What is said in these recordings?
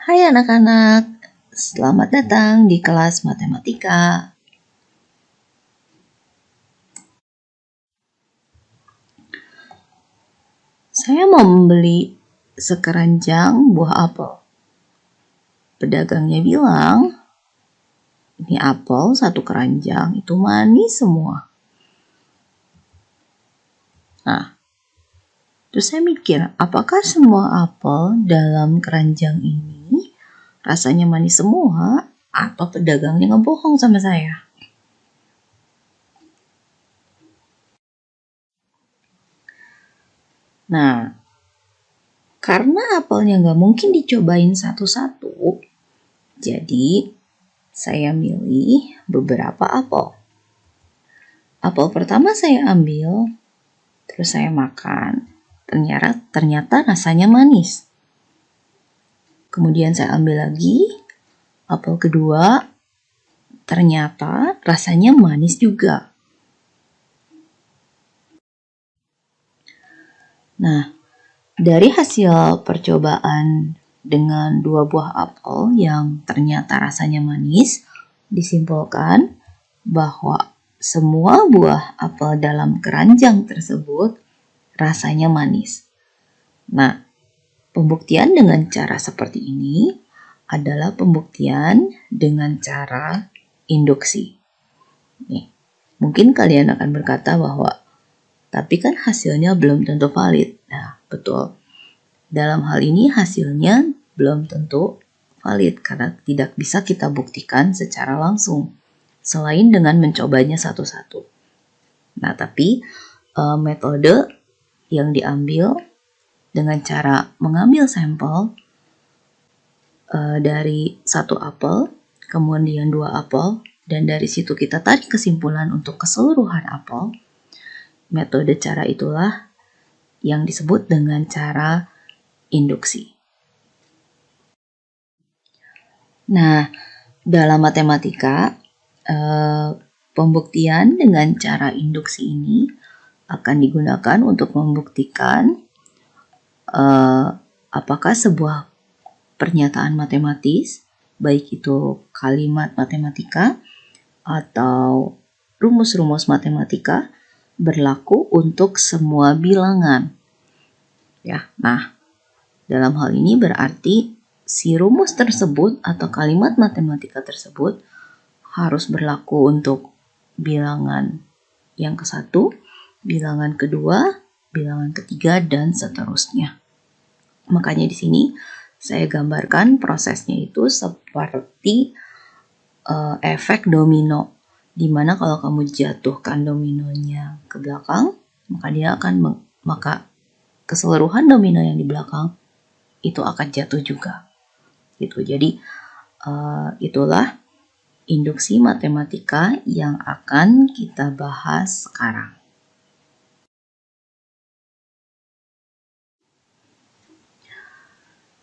Hai anak-anak, selamat datang di kelas matematika. Saya mau membeli sekeranjang buah apel. Pedagangnya bilang, ini apel satu keranjang, itu manis semua. Nah, terus saya mikir, apakah semua apel dalam keranjang ini rasanya manis semua atau pedagangnya ngebohong sama saya? Nah, karena apelnya nggak mungkin dicobain satu-satu, jadi saya milih beberapa apel. Apel pertama saya ambil, terus saya makan. Ternyata rasanya manis. Kemudian saya ambil lagi, apel kedua, ternyata rasanya manis juga. Nah, dari hasil percobaan dengan 2 buah apel yang ternyata rasanya manis, disimpulkan bahwa semua buah apel dalam keranjang tersebut rasanya manis. Nah, pembuktian dengan cara seperti ini adalah pembuktian dengan cara induksi. Nih, mungkin kalian akan berkata bahwa tapi kan hasilnya belum tentu valid. Nah, betul. Dalam hal ini hasilnya belum tentu valid karena tidak bisa kita buktikan secara langsung selain dengan mencobanya satu-satu. Nah, tapi metode yang diambil dengan cara mengambil sampel dari 1 apel, kemudian 2 apel, dan dari situ kita tarik kesimpulan untuk keseluruhan apel. Metode cara itulah yang disebut dengan cara induksi. Nah, dalam matematika, pembuktian dengan cara induksi ini akan digunakan untuk membuktikan apakah sebuah pernyataan matematis, baik itu kalimat matematika atau rumus-rumus matematika, berlaku untuk semua bilangan. Ya, nah, dalam hal ini berarti si rumus tersebut atau kalimat matematika tersebut harus berlaku untuk bilangan yang ke-1, bilangan kedua, bilangan ketiga, dan seterusnya. Makanya di sini saya gambarkan prosesnya itu seperti efek domino, di mana kalau kamu jatuhkan dominonya ke belakang, maka keseluruhan domino yang di belakang itu akan jatuh juga. Gitu. Jadi itulah induksi matematika yang akan kita bahas sekarang.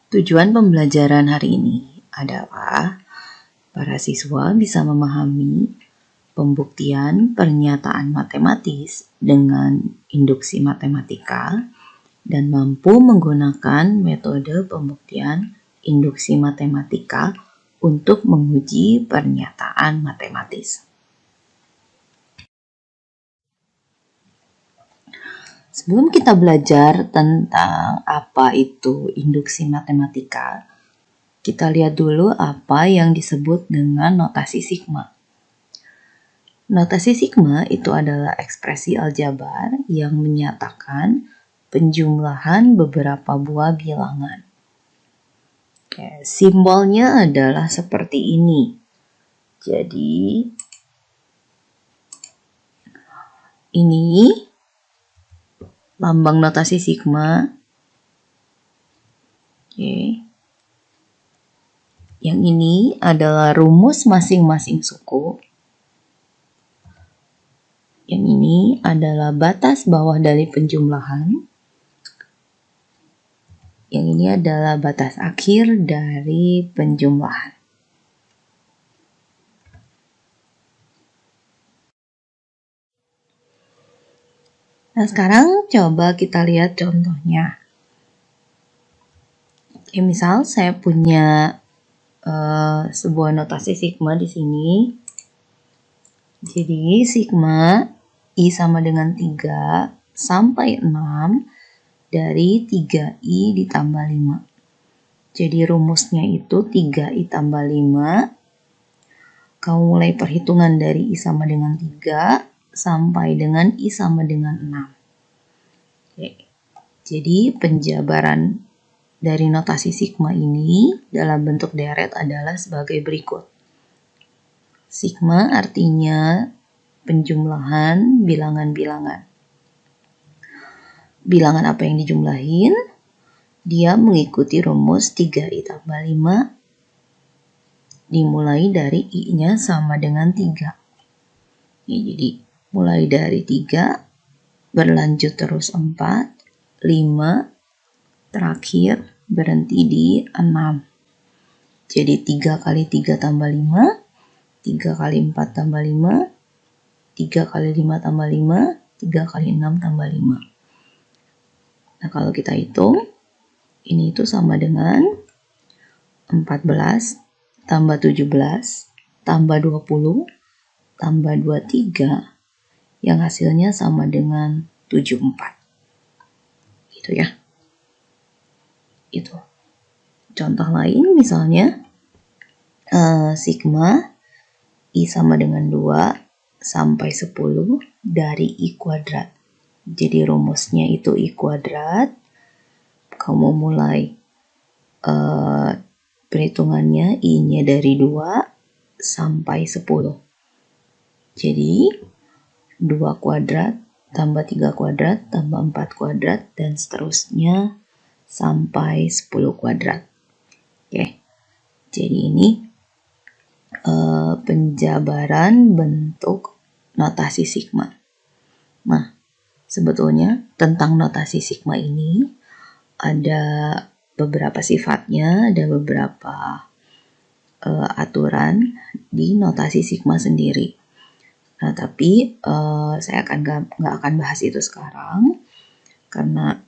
Tujuan pembelajaran hari ini adalah para siswa bisa memahami pembuktian pernyataan matematis dengan induksi matematika dan mampu menggunakan metode pembuktian induksi matematika untuk menguji pernyataan matematis. Sebelum kita belajar tentang apa itu induksi matematika, kita lihat dulu apa yang disebut dengan notasi sigma. Notasi sigma itu adalah ekspresi aljabar yang menyatakan penjumlahan beberapa buah bilangan. Oke, simbolnya adalah seperti ini. Jadi, ini lambang notasi sigma. Oke. Yang ini adalah rumus masing-masing suku. Yang ini adalah batas bawah dari penjumlahan. Yang ini adalah batas akhir dari penjumlahan. Nah, sekarang coba kita lihat contohnya. Misal saya punya sebuah notasi sigma di sini. Jadi sigma I sama dengan 3 sampai 6 dari 3I ditambah 5. Jadi rumusnya itu 3I tambah 5. Kamu mulai perhitungan dari I sama dengan 3 sampai dengan I sama dengan 6. Oke. Jadi penjabaran dari notasi sigma ini dalam bentuk deret adalah sebagai berikut. Sigma artinya penjumlahan bilangan-bilangan. Bilangan apa yang dijumlahin? Dia mengikuti rumus 3I tambah 5 dimulai dari I-nya sama dengan 3. Jadi mulai dari 3 berlanjut terus 4, 5, terakhir berhenti di 6. Jadi 3 kali 3 tambah 5, 3 kali 4 tambah 5, 3 kali 5 tambah 5, 3 kali 6 tambah 5. Nah, kalau kita hitung, ini itu sama dengan 14 tambah 17 tambah 20 tambah 23 yang hasilnya sama dengan 74. Gitu ya. Itu. Contoh lain misalnya sigma I sama dengan 2 sampai 10 dari I kuadrat. Jadi rumusnya itu I kuadrat. Kamu mulai perhitungannya I-nya dari 2 sampai 10. Jadi 2 kuadrat tambah 3 kuadrat tambah 4 kuadrat dan seterusnya sampai 10 kuadrat. Oke. Jadi ini penjabaran bentuk notasi sigma. Nah, sebetulnya tentang notasi sigma ini ada beberapa sifatnya, ada beberapa aturan di notasi sigma sendiri. Nah, tapi saya nggak akan bahas itu sekarang karena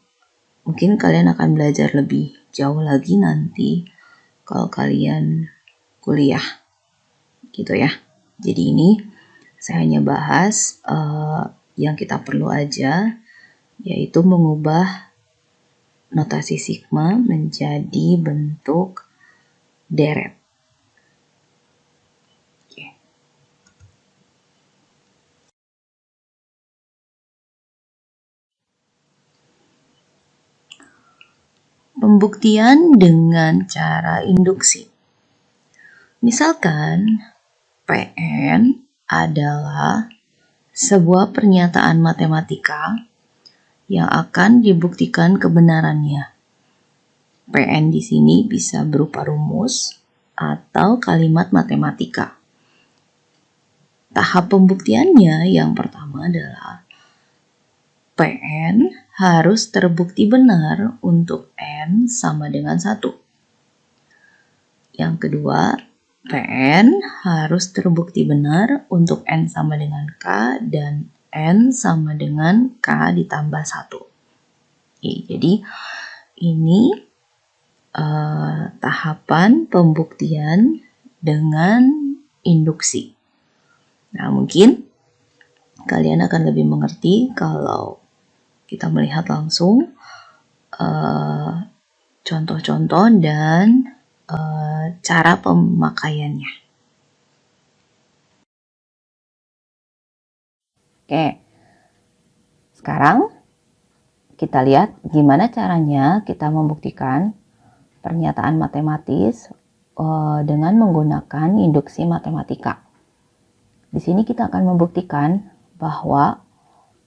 mungkin kalian akan belajar lebih jauh lagi nanti kalau kalian kuliah, gitu ya. Jadi ini saya hanya bahas yang kita perlu aja, yaitu mengubah notasi sigma menjadi bentuk deret. Oke. Pembuktian dengan cara induksi. Misalkan PN adalah sebuah pernyataan matematika yang akan dibuktikan kebenarannya. PN di sini bisa berupa rumus atau kalimat matematika. Tahap pembuktiannya yang pertama adalah PN harus terbukti benar untuk N sama dengan 1. Yang kedua, PN harus terbukti benar untuk N sama dengan K dan N sama dengan K ditambah 1. Jadi ini tahapan pembuktian dengan induksi. Nah, mungkin kalian akan lebih mengerti kalau kita melihat langsung contoh-contoh dan cara pemakaiannya. Oke, sekarang kita lihat gimana caranya kita membuktikan pernyataan matematis dengan menggunakan induksi matematika. Di sini kita akan membuktikan bahwa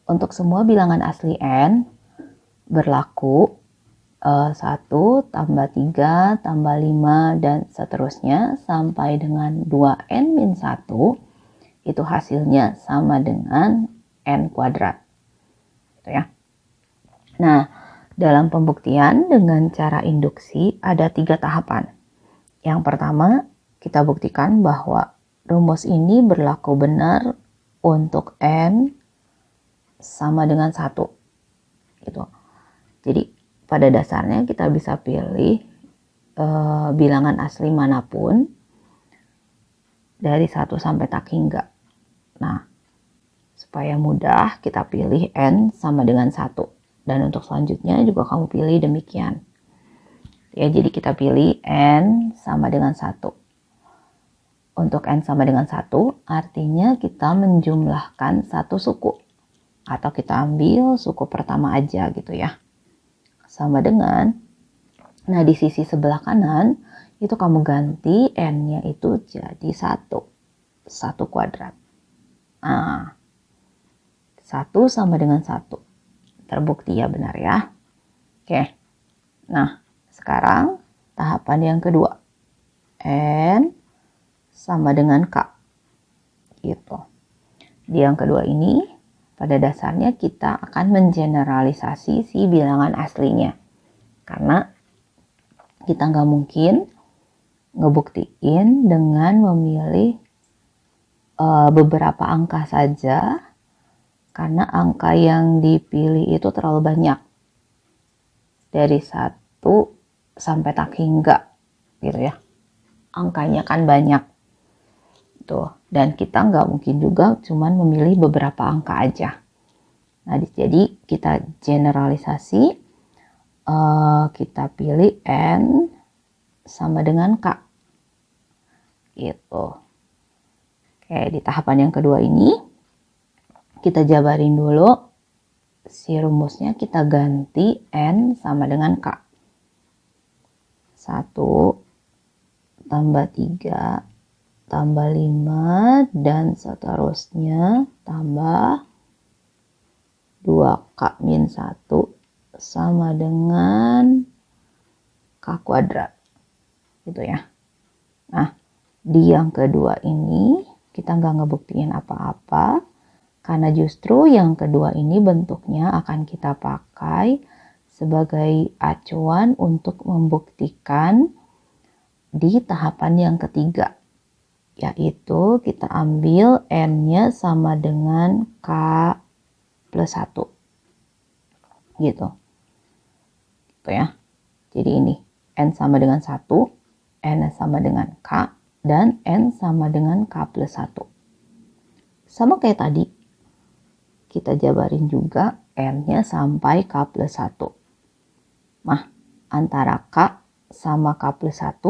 untuk semua bilangan asli N berlaku 1 tambah 3 tambah 5 dan seterusnya sampai dengan 2N-1 itu hasilnya sama dengan N kuadrat. Gitu ya. Nah, dalam pembuktian dengan cara induksi ada 3 tahapan. Yang pertama, kita buktikan bahwa rumus ini berlaku benar untuk N sama dengan 1. Gitu. Jadi pada dasarnya kita bisa pilih bilangan asli manapun dari 1 sampai tak hingga. Nah, supaya mudah kita pilih N sama dengan 1. Dan untuk selanjutnya juga kamu pilih demikian. Ya, jadi kita pilih N sama dengan 1. Untuk N sama dengan 1 artinya kita menjumlahkan satu suku. Atau kita ambil suku pertama aja gitu ya. Sama dengan, nah di sisi sebelah kanan itu kamu ganti N-nya itu jadi 1. 1 kuadrat. Nah, 1 sama dengan 1. Terbukti ya benar ya. Oke. Nah, sekarang tahapan yang kedua. N sama dengan K. Gitu. Di yang kedua ini, pada dasarnya kita akan mengeneralisasi si bilangan aslinya. Karena kita nggak mungkin ngebuktiin dengan memilih beberapa angka saja, karena angka yang dipilih itu terlalu banyak. Dari 1 sampai tak hingga gitu ya. Angkanya kan banyak. Tuh. Dan kita nggak mungkin juga cuman memilih beberapa angka aja. Nah, jadi kita generalisasi, kita pilih N sama dengan K. Gitu. Oke, di tahapan yang kedua ini, kita jabarin dulu. Si rumusnya kita ganti N sama dengan K. 1 tambah 3 tambah 5 dan seterusnya tambah 2K min 1 sama dengan K kuadrat. Gitu ya. Nah, di yang kedua ini kita nggak ngebuktiin apa-apa. Karena justru yang kedua ini bentuknya akan kita pakai sebagai acuan untuk membuktikan di tahapan yang ketiga. Yaitu kita ambil N-nya sama dengan K plus 1. Gitu. Gitu ya. Jadi ini N sama dengan 1, N sama dengan K, dan N sama dengan K plus 1. Sama kayak tadi, kita jabarin juga N-nya sampai K plus 1. Nah, antara K sama K plus 1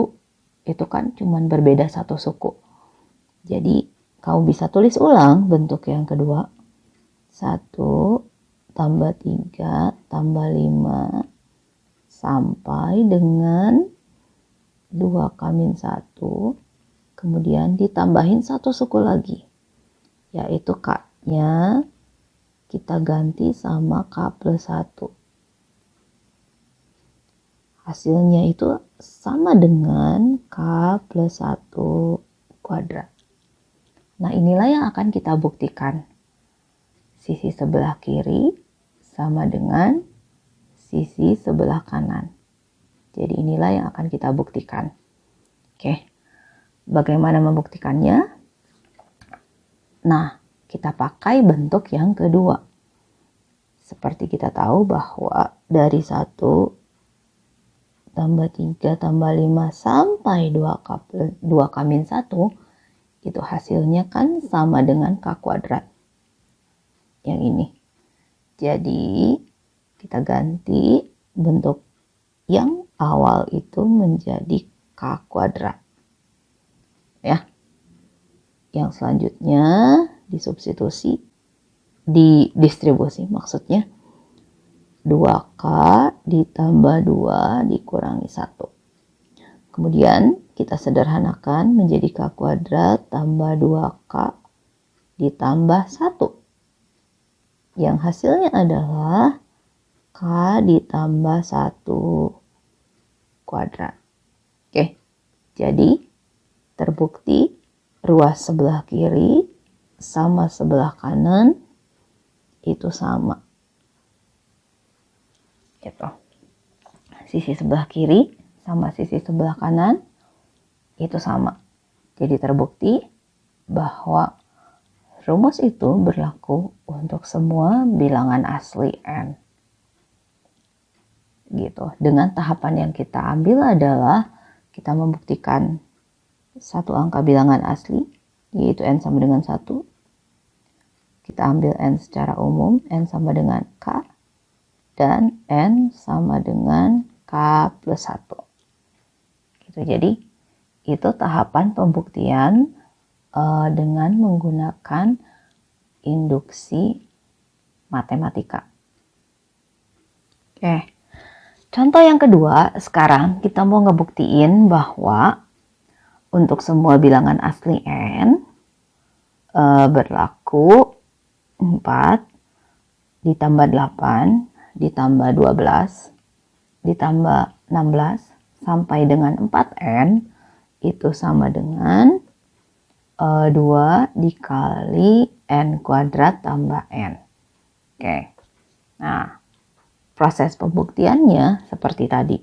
itu kan cuman berbeda satu suku. Jadi, kamu bisa tulis ulang bentuk yang kedua. 1 tambah 3 tambah 5 sampai dengan 2K min 1. Kemudian ditambahin satu suku lagi. Yaitu K-nya kita ganti sama K plus 1. Hasilnya itu sama dengan K plus 1 kuadrat. Nah, inilah yang akan kita buktikan. Sisi sebelah kiri sama dengan sisi sebelah kanan. Jadi inilah yang akan kita buktikan. Oke, bagaimana membuktikannya? Nah, kita pakai bentuk yang kedua. Seperti kita tahu bahwa dari 1 tambah 3 tambah 5 sampai 2K min 1, itu hasilnya kan sama dengan K kuadrat. Yang ini. Jadi, kita ganti bentuk yang awal itu menjadi K kuadrat. Ya. Yang selanjutnya disubstitusi, didistribusi maksudnya. 2K ditambah 2 dikurangi 1. Kemudian kita sederhanakan menjadi K kuadrat tambah 2K ditambah 1. Yang hasilnya adalah K ditambah 1 kuadrat. Oke, jadi terbukti ruas sebelah kiri sama sebelah kanan itu sama. Gitu. Sisi sebelah kiri sama sisi sebelah kanan itu sama. Jadi terbukti bahwa rumus itu berlaku untuk semua bilangan asli N. gitu. Dengan tahapan yang kita ambil adalah kita membuktikan satu angka bilangan asli, yaitu n sama dengan 1. Kita ambil n secara umum, n sama dengan k, dan n sama dengan k plus 1. Gitu. Jadi itu tahapan pembuktian dengan menggunakan induksi matematika. Oke. Contoh yang kedua, sekarang kita mau ngebuktiin bahwa untuk semua bilangan asli n berlaku 4 ditambah 8 ditambah 12 ditambah 16 sampai dengan 4n itu sama dengan 2 dikali n kuadrat tambah n. Oke. Nah, proses pembuktiannya seperti tadi.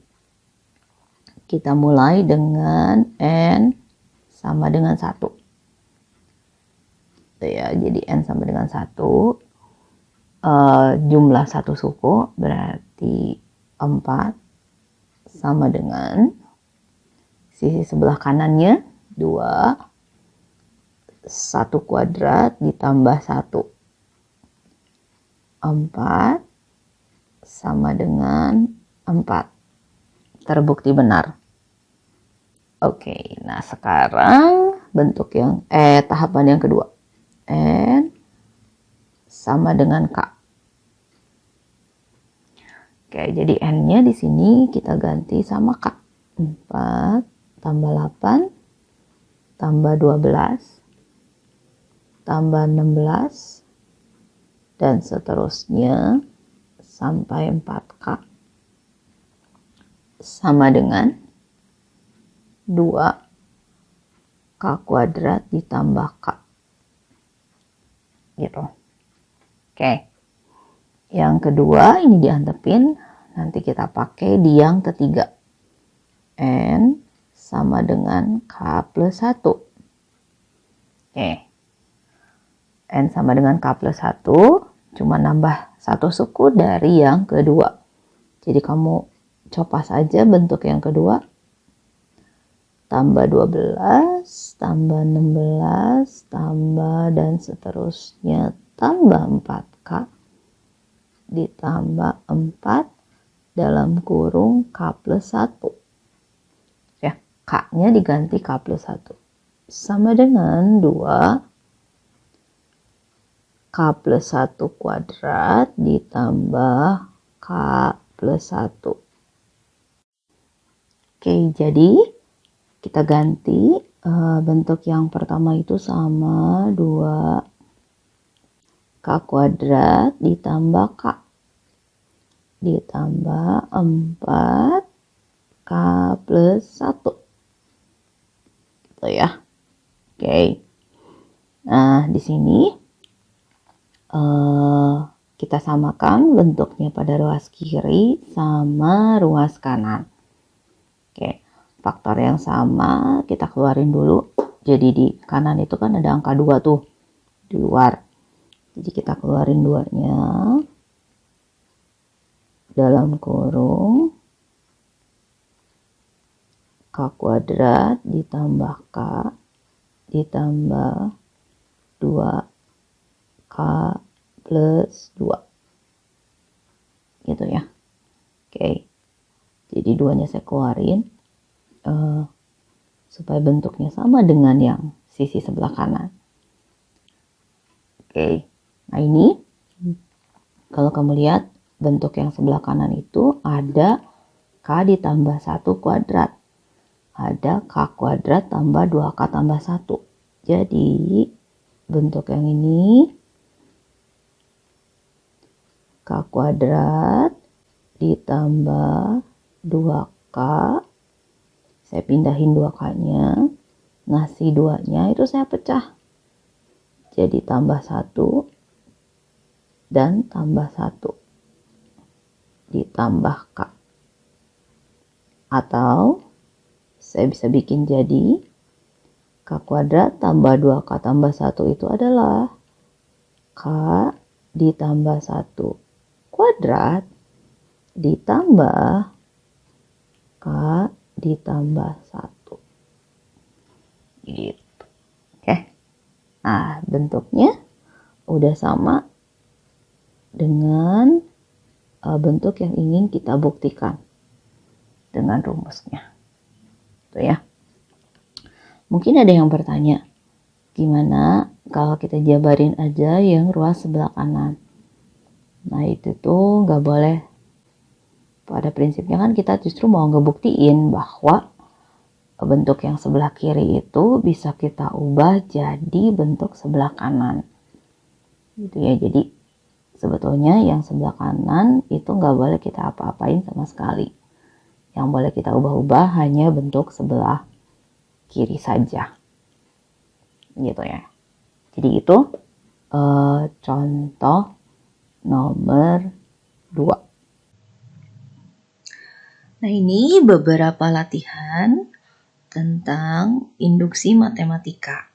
Kita mulai dengan n sama dengan 1. Ya, jadi n sama dengan 1. Jumlah satu suku berarti 4 sama dengan sisi sebelah kanannya 2. 1 kuadrat ditambah 1. 4 sama dengan 4. Terbukti benar. Oke, nah sekarang bentuk yang tahapan yang kedua. N sama dengan K. Oke, jadi N-nya di sini kita ganti sama K. 4 tambah 8 tambah 12 tambah 16 dan seterusnya sampai 4K sama dengan 2K kuadrat ditambah K. Gitu. Oke. Yang kedua ini diantepin, nanti kita pakai di yang ketiga. N sama dengan K plus 1. Oke. N sama dengan K plus 1, cuma nambah satu suku dari yang kedua. Jadi kamu copas aja bentuk yang kedua. Tambah 12, tambah 16, tambah dan seterusnya, tambah 4K, ditambah 4 dalam kurung K plus 1. Ya, K-nya diganti K plus 1. Sama dengan 2 K plus 1 kuadrat ditambah K plus 1. Oke, jadi kita ganti bentuk yang pertama itu sama 2 K kuadrat ditambah K ditambah 4 K plus 1. Gitu ya. Oke. Nah, di sini kita samakan bentuknya pada ruas kiri sama ruas kanan. Oke, faktor yang sama kita keluarin dulu. Jadi di kanan itu kan ada angka 2 tuh di luar. Jadi kita keluarin 2-nya. Dalam kurung K kuadrat ditambah K ditambah 2K plus 2. Gitu ya. Oke. Jadi 2-nya saya keluarin supaya bentuknya sama dengan yang sisi sebelah kanan. Oke. Nah ini kalau kamu lihat bentuk yang sebelah kanan itu ada K ditambah 1 kuadrat. Ada K kuadrat tambah 2K tambah 1. Jadi bentuk yang ini K kuadrat ditambah 2K. Saya pindahin 2K-nya. Ngasih 2-nya itu saya pecah. Jadi tambah 1 dan tambah 1 ditambah K. Atau saya bisa bikin jadi K kuadrat tambah 2K tambah 1 itu adalah K ditambah 1 kuadrat ditambah K ditambah 1. Gitu. Oke. Nah, bentuknya udah sama dengan bentuk yang ingin kita buktikan dengan rumusnya. Tuh ya. Mungkin ada yang bertanya, gimana kalau kita jabarin aja yang ruas sebelah kanan? Nah, itu tuh nggak boleh. Pada prinsipnya kan kita justru mau ngebuktiin bahwa bentuk yang sebelah kiri itu bisa kita ubah jadi bentuk sebelah kanan. Gitu ya, jadi sebetulnya yang sebelah kanan itu nggak boleh kita apa-apain sama sekali. Yang boleh kita ubah-ubah hanya bentuk sebelah kiri saja. Gitu ya. Jadi itu contoh nomor 2. Nah, ini beberapa latihan tentang induksi matematika.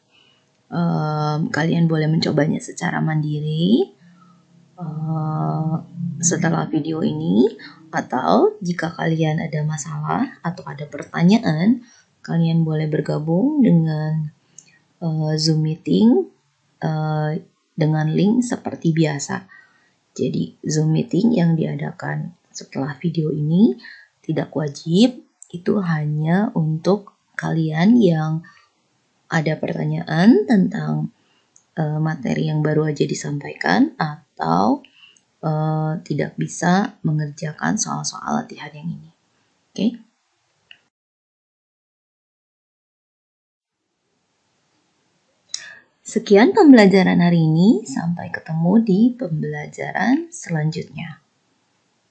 Kalian boleh mencobanya secara mandiri setelah video ini, atau jika kalian ada masalah atau ada pertanyaan, kalian boleh bergabung dengan Zoom meeting dengan link seperti biasa. Jadi Zoom meeting yang diadakan setelah video ini tidak wajib, itu hanya untuk kalian yang ada pertanyaan tentang materi yang baru aja disampaikan atau tidak bisa mengerjakan soal-soal latihan yang ini. Oke? Sekian pembelajaran hari ini, sampai ketemu di pembelajaran selanjutnya.